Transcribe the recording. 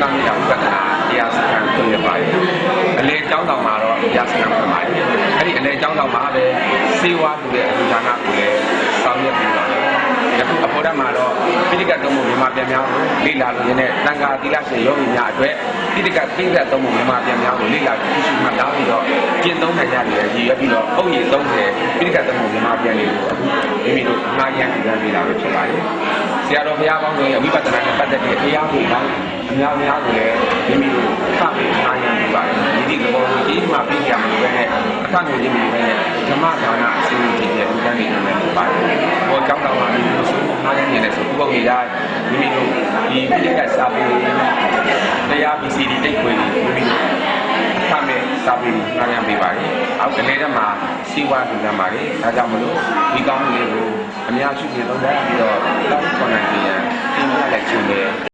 နာမီတာဥပဒနာတရားစခန်းတွေ့ရပါတယ်အလေကျောင်းတော်မှာတော့တရားစခန်းဖြစ်ပါတယ်အဲ့ဒီအလေကျောင်းတော်မှာပဲစေဝါတူတဲ့အလူဒါနကိုလည်းဆောင်ရွက်ပြီးပါတယ်ယခုအပေါ်ဓာတ်မှာတော့ပိဋကတ်သုံးပုံမြန်မာပြန်များကိုလေ့လာလို့ရတဲ့တန်ခါသီလရှင်ယောဂီများအတွက်ပိဋကတ်သုံးပုံမြန်မာပြန်များကိုလေ့လာကြည့်ရှုမှတ်သားပြီးတော့ကျင့်သုံးနိုင်ရတဲ့ရည်ရွယ်ပြီးတော့အုပ်ရည်30ပိဋကတ်သုံးပုံမြန်မာပြန်တွေကိုအခုမိမိတို့ငှားရမ်းကြံပေးလာလို့ဖြစ်ပါတယ်ဆရာတော်ဘုရားပေါင်းတို့ရဲ့ဝိပဿနာနဲ့ပတ်သက်တဲ့တရားတွေပေါင်းအများကိုလည်းမိမိတို့စပြီးငှားရမ်းပြီးပါတယ်ဒီဘောကြီးမှာပြည့်ကြမှာပဲနဲ့အခန့်ငွေကြီးတွေပဲဓမ္မဒါနအစီအစဉ်တွေဥပဒေတွေနဲ့ဖြစ်ပါတယ်ဘောကျောင်းတော်မှာဒီလိုဆိုငှားရမ်းနေတယ်ဆိုဥပုပ်ကြီးတိုင်းမိမိတို့ဒီပိဋကတ်စာပေတရား BCD တိတ်ခွေတွေမိမိတို့အခမဲ့စာပေငှားရမ်းပေးပါတယ်အောက်တနေ့တည်းမှာစီဝါပြကြပါတယ်ဒါကြောင့်မလို့ဒီကောင်းလေးကိုအများစုပြေသုံးပြီးတော့တောင်းခေါ်နိုင်ကြရန်တင်ပြလိုက်ခြင်းပဲ